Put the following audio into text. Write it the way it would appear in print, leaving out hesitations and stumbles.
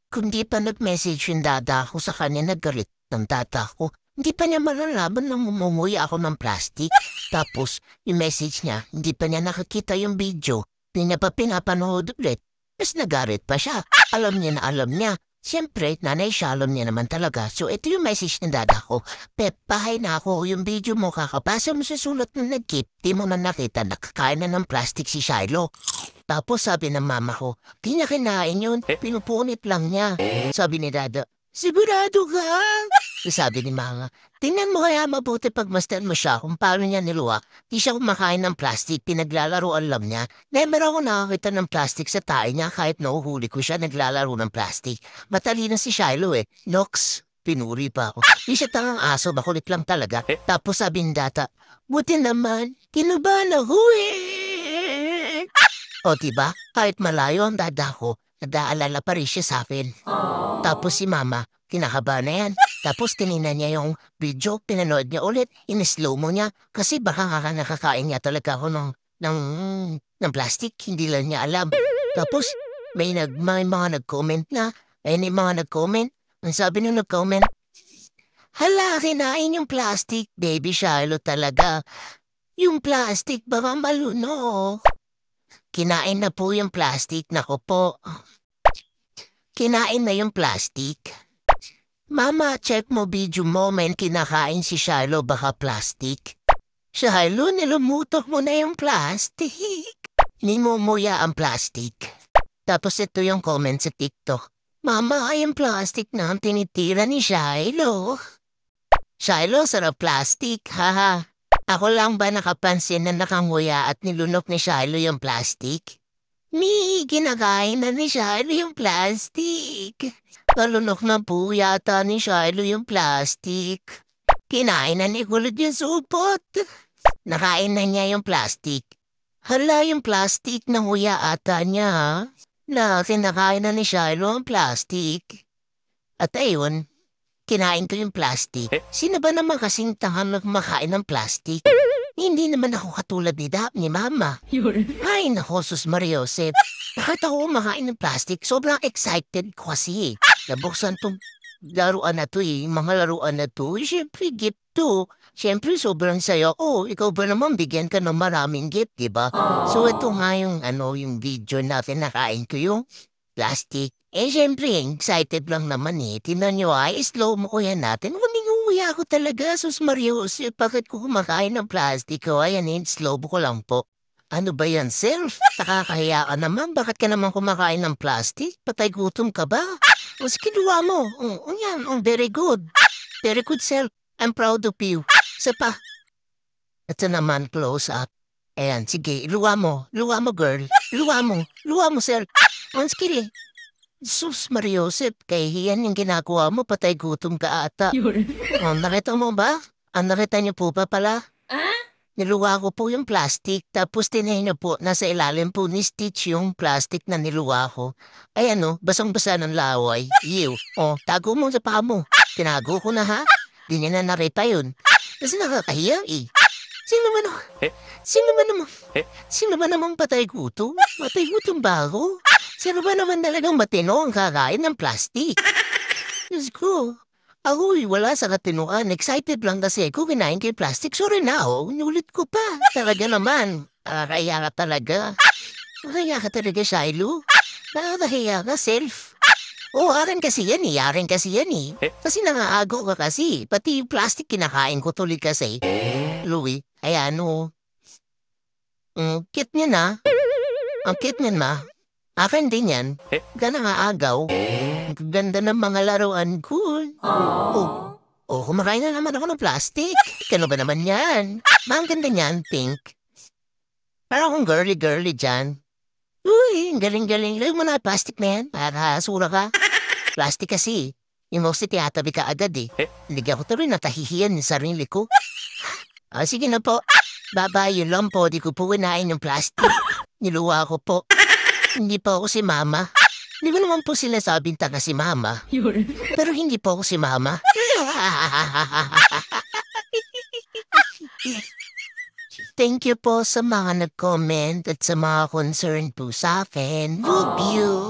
Kung di pa nag-message yung dada ko sa kanya, naggalit ng dada ko. Hindi pa niya malalaman na mumuya ako ng plastic. Tapos, yung message niya, hindi pa niya nakakita yung video. Hindi niya pa pinapanood ulit. Mas nagalit pa siya. Alam niya na alam niya. Siyempre, nanay siya, alam niya naman talaga. So, ito yung message ng dada ko. Pep, bahay na ako. Yung video mo, kakapasa mo sa sulat na nag-keep. Di mo na nakita, nakakain na ng plastic si Shiloh. Tapos sabi ng mama ko, di niya kinain yun, pinupunit lang niya. Sabi ni dada, sigurado ka? Sabi ni mama, tingnan mo kaya mabuti pagmasdan mo siya kung paano niya niluwa. Di siya kumakain ng plastic, pinaglalaroan lang niya. Never ako nakakita ng plastic sa tae niya kahit nauhuli ko siya naglalaro ng plastic. Matalino si Shiloh eh. Nox, pinuri pa ako. Di siya tangang aso, makulit lang talaga. Tapos sabi ni data, buti naman, kinubahan ako eh. O diba, kahit malayo ang dada ko, nadaalala pa rin siya sa akin. Tapos si mama, kinakabahan na yan. Tapos tinignan niya yung video, pinanood niya ulit, in-slow mo niya. Kasi baka nakakain niya talaga ako ng plastic, hindi lang niya alam. Tapos may mga nag-comment na, may mga nag-comment. Ang sabi nung nag-comment, hala, kinain yung plastic, baby Shiloh talaga. Yung plastic baka malunok. Kinain na po yung plastic. Nako po. Kinain na yung plastic. Mama, check mo video mo. May kinakain si Shiloh baka plastic. Shiloh, nilumutok mo na yung plastic. Nimumuya ang plastic. Tapos ito yung comment sa TikTok. Mama, yung plastic na ang tinitira ni Shiloh. Shiloh, sarap plastic, haha. Ako lang ba nakapansin na nakanguya at nilunok ni Shiloh yung plastic? Ginakain na ni Shiloh yung plastic. Nalunok na po yata ni Shiloh yung plastic. Kinain na ni Kulot yung supot. Nakain na niya yung plastic. Hala yung plastic na nguya ata niya ha? Na kinakain na ni Shiloh ang plastic. At ayun, kinain ko yung plastic. Sino ba naman kasing tangang kumakain ng plastic? Hindi naman ako katulad ni Mama. Ay, nako, sus Maria Josep. Bakit ako kumakain ng plastic? Sobrang excited ko kasi. Nabuksan tong laruan na to eh. Mga laruan na to. Siyempre, gift to. Siyempre, sobrang saya. Oh, ikaw ba naman bigyan ka ng maraming gift, diba? So, ito nga yung video natin. Nakain ko yung plastic. Eh, syempre, excited lang naman eh. Tingnan nyo ay, slow mo ko yan natin. Huminguya ako talaga, sus Maria Jose. Bakit ko kumakain ng plastic ko? Ayan eh, slow mo ko lang po. Ano ba yan, self? Nakakahiya ka naman. Bakit ka naman kumakain ng plastic? Patay gutom ka ba? O, sige, luwa mo. Yan, very good. Very good, self. I'm proud of you. Isa pa. Ito naman, close up. Ayan, sige, luwa mo. Luwa mo, girl. Luwa mo. Luwa mo, self. Sige, sus, Maria Josep, kay yan yung ginagawa mo, patay gutom ka ata. Nakita mo ba? Nakita niyo po pa pala? Niluwa ko po yung plastic, tapos tinahin niyo po, nasa ilalim po ni Stitch yung plastic na niluwa ko. Ay basang-basa ng laway. Tago mo sa paa mo. Tinago ko na ha? Di niya na narita yun. Kasi nakakahiya eh. Sino ba naman? Sino ba naman patay gutom? Patay gutom ba ako? Sino ba naman talagang matino ang kakain ng plastic? Diyos ko. Ako'y wala sa katinuan. Excited lang kasi ako kinain kay plastic. Sorry na Inulit ko pa. Talaga naman. Kaya ka talaga. Kaya ka talaga, Shiloh. Nakakahiya ka, self. Akin kasi yan eh. Akin kasi yan eh. Kasi nangaagaw ka kasi. Pati yung plastic kinakain ko tuloy kasi. Louie, ayan cute niya na. Ang cute niyan ma. Akin din yan. Gana nga agaw. Ang ganda ng mga laruan ko. Kumakain na naman ako ng plastic. Kano ba naman yan? Ang ganda niyan, pink. Parang akong girly-girly dyan. Uy, ang galing-galing. Layo mo na plastic na yan. Para sura ka. Plastic kasi. Yung mostly tiyatabi ka agad eh. Hindi ako tuloy natahihiyan yung sarili ko. Sige na po. Bye-bye, yun lang po. Di ko po kinain yung plastic. Niluwa ko po. Hindi po ako si Mama. Hindi ko naman po sila sabing taga si Mama. Pero hindi po ako si Mama. Thank you po sa mga nag-comment at sa mga concern po sa akin. Love you.